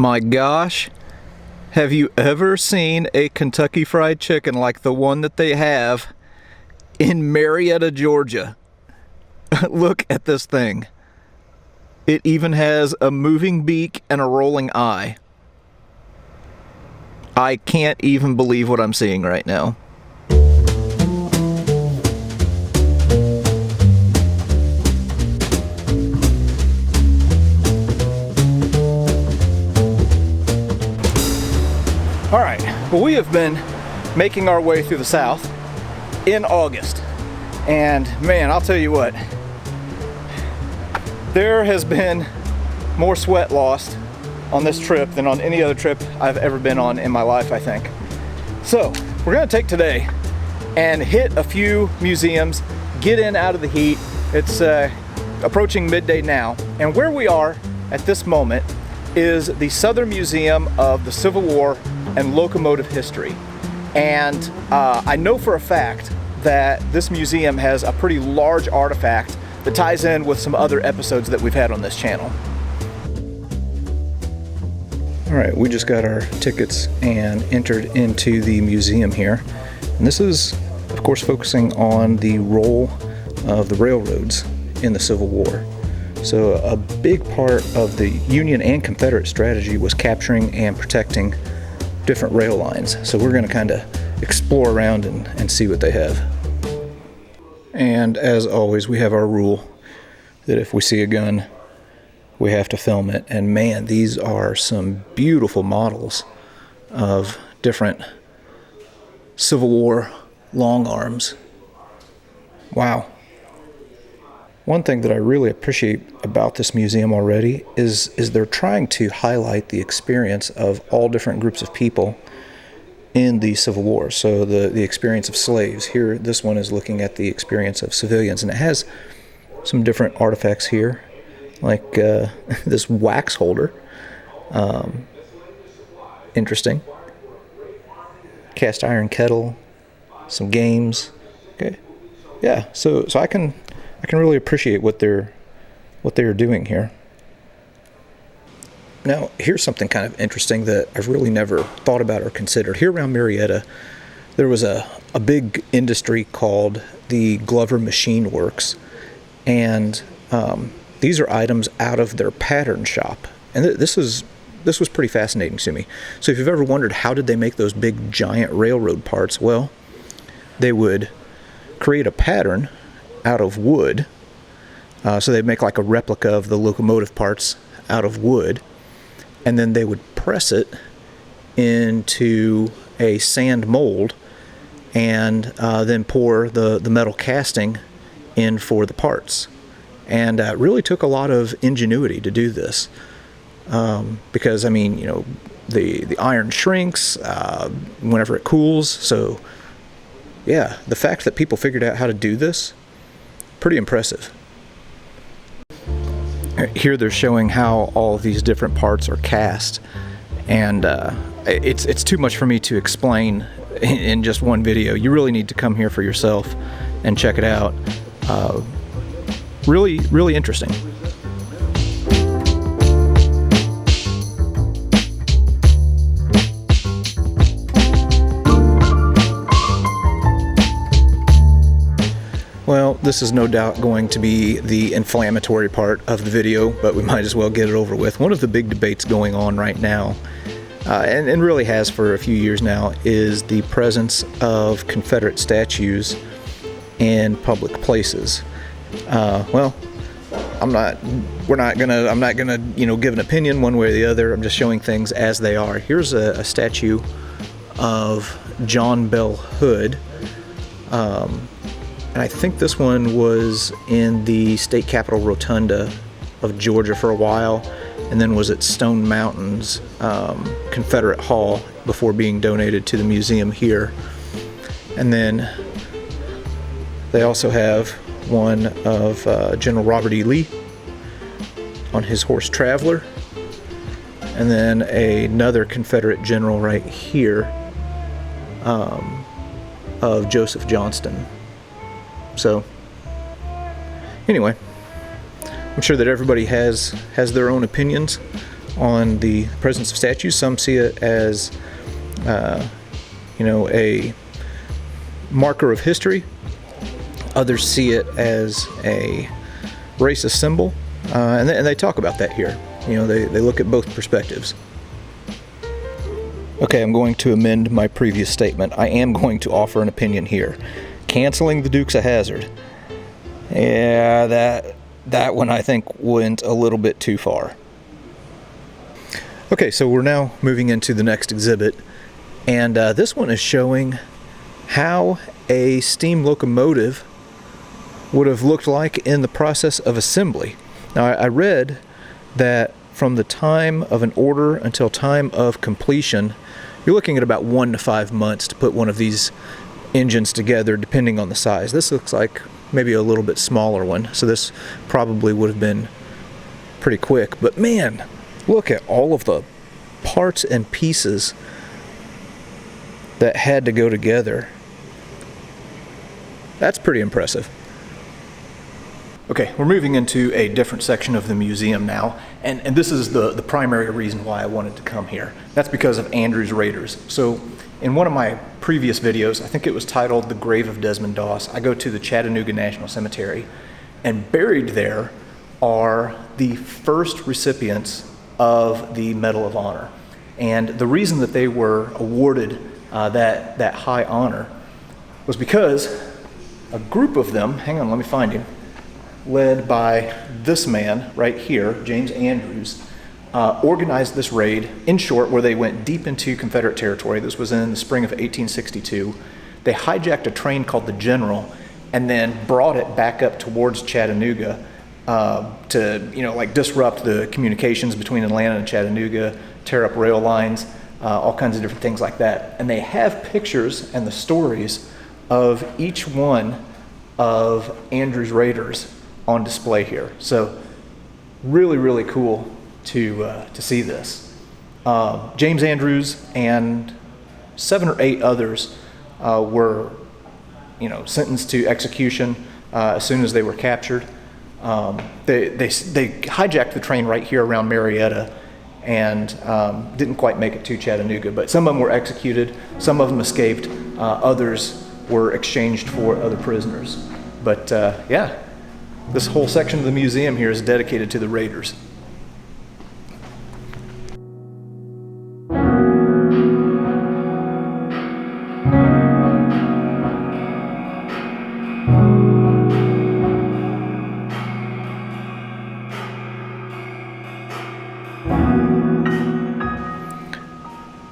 My gosh, have you ever seen a Kentucky Fried Chicken like the one that they have in Marietta, Georgia? Look at this thing. It even has a moving beak and a rolling eye. I can't even believe what I'm seeing right now. Alright, well, we have been making our way through the South in August. And man, I'll tell you what, there has been more sweat lost on this trip than on any other trip I've ever been on in my life, I think. So, we're gonna take today and hit a few museums, get in out of the heat. It's approaching midday now, and where we are at this moment is the Southern Museum of the Civil War and Locomotive History. And I know for a fact that this museum has a pretty large artifact that ties in with some other episodes that we've had on this channel. All right, we just got our tickets and entered into the museum here. And this is, of course, focusing on the role of the railroads in the Civil War. So a big part of the Union and Confederate strategy was capturing and protecting different rail lines. So we're going to kind of explore around and see what they have. And as always, we have our rule that if we see a gun, we have to film it. And man, these are some beautiful models of different Civil War long arms. Wow. One thing that I really appreciate about this museum already is they're trying to highlight the experience of all different groups of people in the Civil War. So the experience of slaves. Here, this one is looking at the experience of civilians, and it has some different artifacts here, like this wax holder. Interesting. Cast iron kettle, some games. Okay, yeah. So I can really appreciate what they're doing here. Now, here's something kind of interesting that I've really never thought about or considered. Here around Marietta, there was a big industry called the Glover Machine Works, and these are items out of their pattern shop. And this was pretty fascinating to me. So if you've ever wondered how did they make those big giant railroad parts, well, they would create a pattern out of wood. So they'd make like a replica of the locomotive parts out of wood, and then they would press it into a sand mold and then pour the metal casting in for the parts. And it really took a lot of ingenuity to do this, because I mean, you know, the iron shrinks whenever it cools. So yeah, the fact that people figured out how to do this, pretty impressive. Here they're showing how all of these different parts are cast, and it's too much for me to explain in just one video. You really need to come here for yourself and check it out. Really interesting. Well, this is no doubt going to be the inflammatory part of the video, but we might as well get it over with. One of the big debates going on right now, and really has for a few years now, is the presence of Confederate statues in public places. Well, I'm not gonna, you know, give an opinion one way or the other. I'm just showing things as they are. Here's a statue of John Bell Hood. And I think this one was in the State Capitol Rotunda of Georgia for a while, and then was at Stone Mountain's Confederate Hall before being donated to the museum here. And then they also have one of General Robert E. Lee on his horse Traveler, and then another Confederate general right here of Joseph Johnston. So anyway, I'm sure that everybody has their own opinions on the presence of statues. Some see it as, a marker of history. Others see it as a racist symbol, and they talk about that here. They look at both perspectives. Okay, I'm going to amend my previous statement. I am going to offer an opinion here. Canceling the Dukes of Hazzard. Yeah, that one I think went a little bit too far. Okay, so we're now moving into the next exhibit, and this one is showing how a steam locomotive would have looked like in the process of assembly. Now, I read that from the time of an order until time of completion, you're looking at about 1 to 5 months to put one of these engines together, depending on the size. This looks like maybe a little bit smaller one, so this probably would have been pretty quick. But man, look at all of the parts and pieces that had to go together. That's pretty impressive. Okay, we're moving into a different section of the museum now, and this is the primary reason why I wanted to come here. That's because of Andrew's Raiders. So in one of my previous videos, I think it was titled The Grave of Desmond Doss, I go to the Chattanooga National Cemetery, and buried there are the first recipients of the Medal of Honor. And the reason that they were awarded that high honor was because a group of them, hang on, let me find him, led by this man right here, James Andrews, organized this raid, in short, where they went deep into Confederate territory. This was in the spring of 1862. They hijacked a train called the General and then brought it back up towards Chattanooga to disrupt the communications between Atlanta and Chattanooga, tear up rail lines, all kinds of different things like that. And they have pictures and the stories of each one of Andrew's Raiders on display here. So really, really cool to see this. James Andrews and 7 or 8 others were sentenced to execution as soon as they were captured. They hijacked the train right here around Marietta and didn't quite make it to Chattanooga, but some of them were executed, some of them escaped, others were exchanged for other prisoners. But yeah, this whole section of the museum here is dedicated to the Raiders.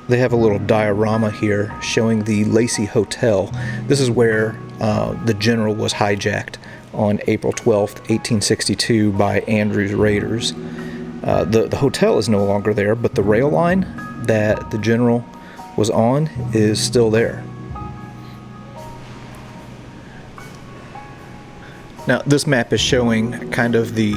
They have a little diorama here showing the Lacey Hotel. This is where the General was hijacked on April 12th, 1862 by Andrew's Raiders. The hotel is no longer there, but the rail line that the General was on is still there. Now, this map is showing kind of the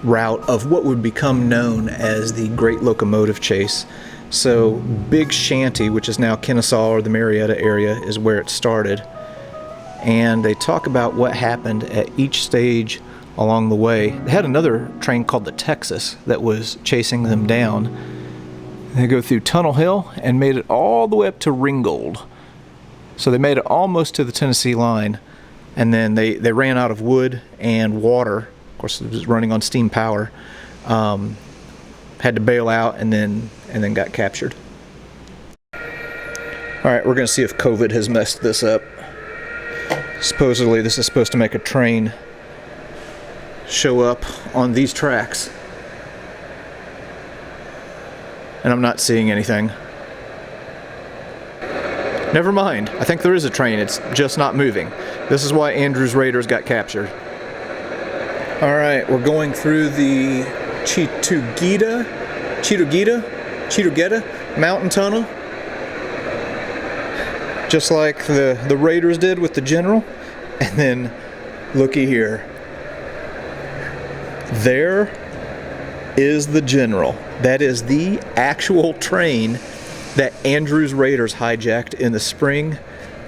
route of what would become known as the Great Locomotive Chase. So Big Shanty, which is now Kennesaw or the Marietta area, is where it started. And they talk about what happened at each stage along the way. They had another train called the Texas that was chasing them down. They go through Tunnel Hill and made it all the way up to Ringgold. So they made it almost to the Tennessee line, and then they ran out of wood and water. Of course, it was running on steam power. Had to bail out and then got captured. All right, we're going to see if COVID has messed this up. Supposedly, this is supposed to make a train show up on these tracks. And I'm not seeing anything. Never mind. I think there is a train. It's just not moving. This is why Andrew's Raiders got captured. All right, we're going through the Chitugeta Mountain Tunnel, just like the Raiders did with the General. And then looky here, there is the General. That is the actual train that Andrew's Raiders hijacked in the spring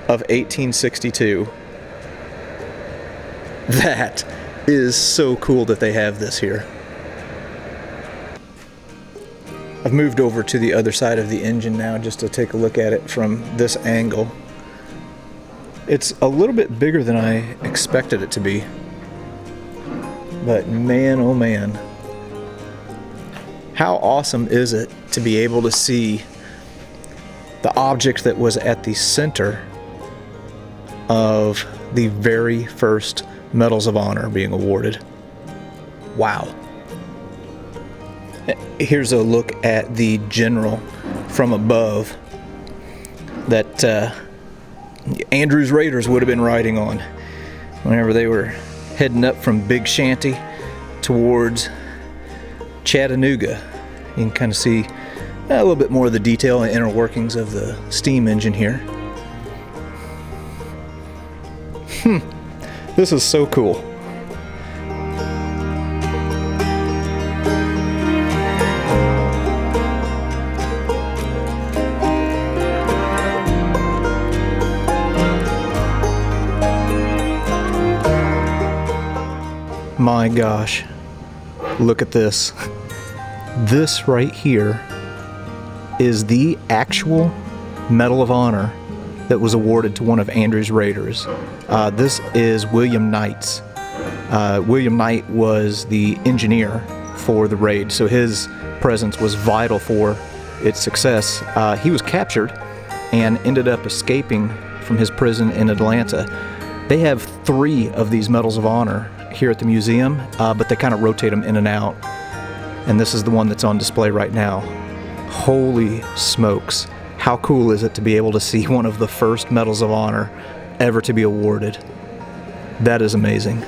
of 1862. That is so cool that they have this here. I've moved over to the other side of the engine now just to take a look at it from this angle. It's a little bit bigger than I expected it to be. But man, oh man. How awesome is it to be able to see the object that was at the center of the very first Medals of Honor being awarded. Wow. Here's a look at the general from above that Andrews Raiders would have been riding on whenever they were heading up from Big Shanty towards Chattanooga. You can kind of see a little bit more of the detail and inner workings of the steam engine here. This is so cool. My gosh, look at this. This right here is the actual Medal of Honor that was awarded to one of Andrews' Raiders. This is William Knight's. William Knight was the engineer for the raid, so his presence was vital for its success. He was captured and ended up escaping from his prison in Atlanta. They have 3 of these Medals of Honor here at the museum, but they kind of rotate them in and out. And this is the one that's on display right now. Holy smokes. How cool is it to be able to see one of the first Medals of Honor ever to be awarded? That is amazing.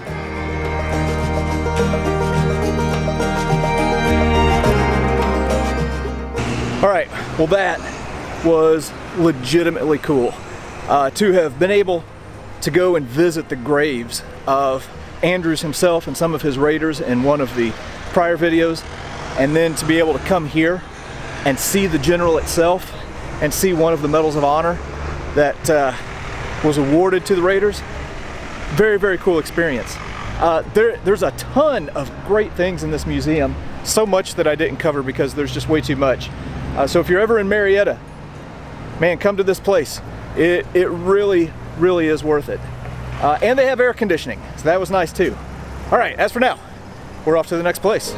All right, well that was legitimately cool. To have been able to go and visit the graves of Andrews himself and some of his raiders in one of the prior videos, and then to be able to come here and see the general itself and see one of the Medals of Honor that was awarded to the raiders. Very, very cool experience. There's a ton of great things in this museum, so much that I didn't cover because there's just way too much. So if you're ever in Marietta, man, come to this place. It really, really is worth it. And they have air conditioning, so that was nice too. All right, as for now, we're off to the next place.